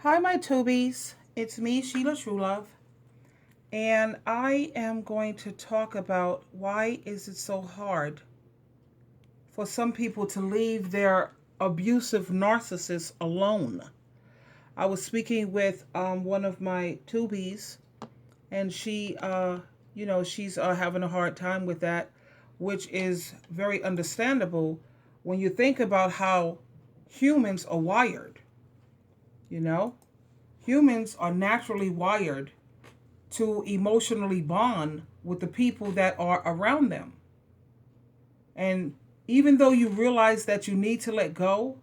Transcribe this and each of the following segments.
Hi, my Tubies. It's me, Sheila Truelove, and I am going to talk about why is it so hard for some people to leave their abusive narcissist alone. I was speaking with one of my Tubies, and she's having a hard time with that, which is very understandable when you think about how humans are wired. You know, humans are naturally wired to emotionally bond with the people that are around them. And even though you realize that you need to let go,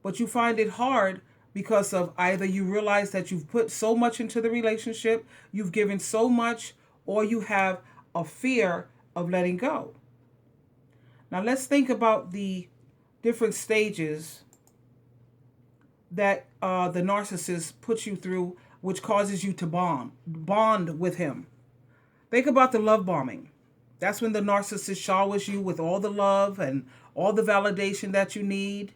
but you find it hard because of either you realize that you've put so much into the relationship, you've given so much, or you have a fear of letting go. Now, let's think about the different stages that the narcissist puts you through, which causes you to bond with him. Think about the love bombing. That's when the narcissist showers you with all the love and all the validation that you need.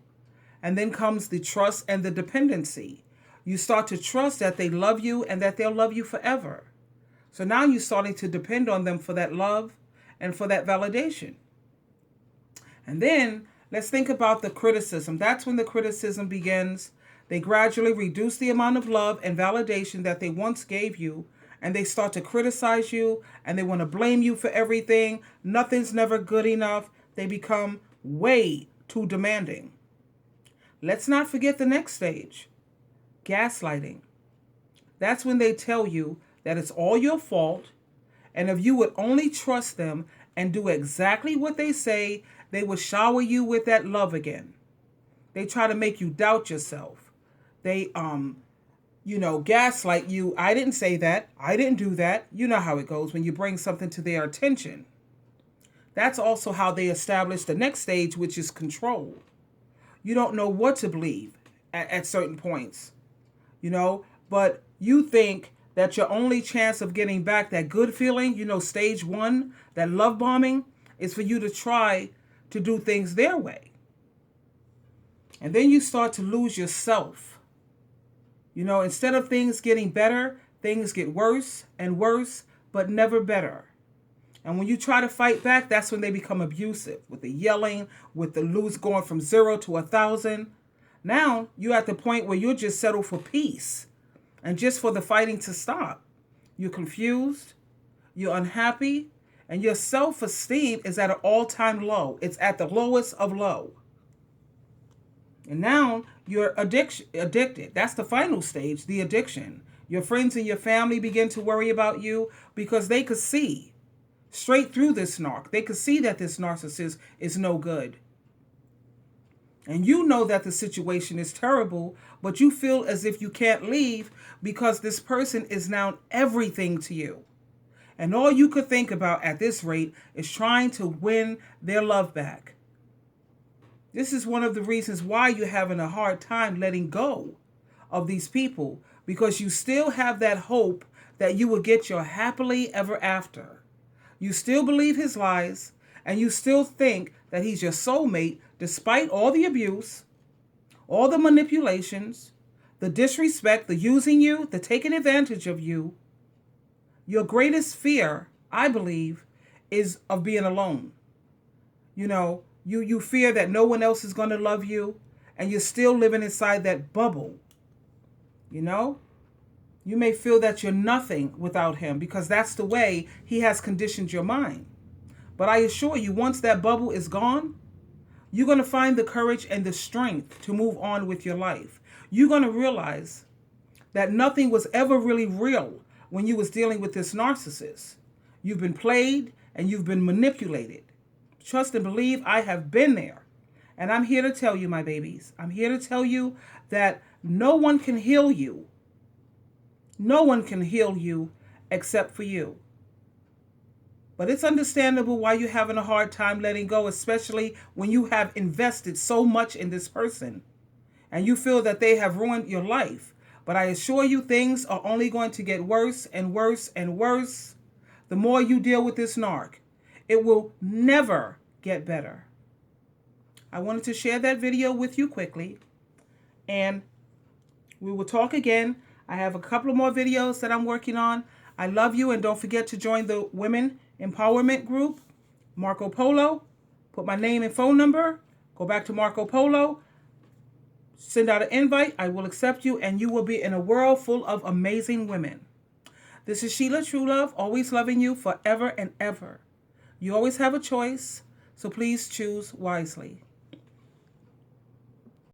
And then comes the trust and the dependency. You start to trust that they love you and that they'll love you forever. So now you're starting to depend on them for that love and for that validation. And then let's think about the criticism. That's when the criticism begins. They gradually reduce the amount of love and validation that they once gave you, and they start to criticize you, and they want to blame you for everything. Nothing's never good enough. They become way too demanding. Let's not forget the next stage, gaslighting. That's when they tell you that it's all your fault, and if you would only trust them and do exactly what they say, they will shower you with that love again. They try to make you doubt yourself. They gaslight you. I didn't say that. I didn't do that. You know how it goes when you bring something to their attention. That's also how they establish the next stage, which is control. You don't know what to believe at certain points, but you think that your only chance of getting back that good feeling, stage one, that love bombing, is for you to try to do things their way. And then you start to lose yourself. Instead of things getting better, things get worse and worse, but never better. And when you try to fight back, that's when they become abusive, with the yelling, with the lose going from 0 to 1,000. Now you're at the point where you'll just settle for peace and just for the fighting to stop. You're confused, you're unhappy, and your self-esteem is at an all-time low. It's at the lowest of low. And now you're addicted. That's the final stage, the addiction. Your friends and your family begin to worry about you because they could see straight through this narc. They could see that this narcissist is no good. And you know that the situation is terrible, but you feel as if you can't leave because this person is now everything to you. And all you could think about at this rate is trying to win their love back. This is one of the reasons why you're having a hard time letting go of these people, because you still have that hope that you will get your happily ever after. You still believe his lies, and you still think that he's your soulmate despite all the abuse, all the manipulations, the disrespect, the using you, the taking advantage of you. Your greatest fear, I believe, is of being alone. You fear that no one else is going to love you, and you're still living inside that bubble. You may feel that you're nothing without him because that's the way he has conditioned your mind. But I assure you, once that bubble is gone, you're going to find the courage and the strength to move on with your life. You're going to realize that nothing was ever really real when you was dealing with this narcissist. You've been played and you've been manipulated. Trust and believe, I have been there. And I'm here to tell you, my babies, I'm here to tell you that no one can heal you. No one can heal you except for you. But it's understandable why you're having a hard time letting go, especially when you have invested so much in this person and you feel that they have ruined your life. But I assure you, things are only going to get worse and worse and worse the more you deal with this narc. It will never get better. I wanted to share that video with you quickly. And We will talk again. I have a couple of more videos that I'm working on. I love you, and don't forget to join the Women Empowerment Group, Marco Polo. Put my name and phone number. Go back to Marco Polo. Send out an invite. I will accept you, and you will be in a world full of amazing women. This is Sheila Truelove, always loving you forever and ever. You always have a choice, so please choose wisely.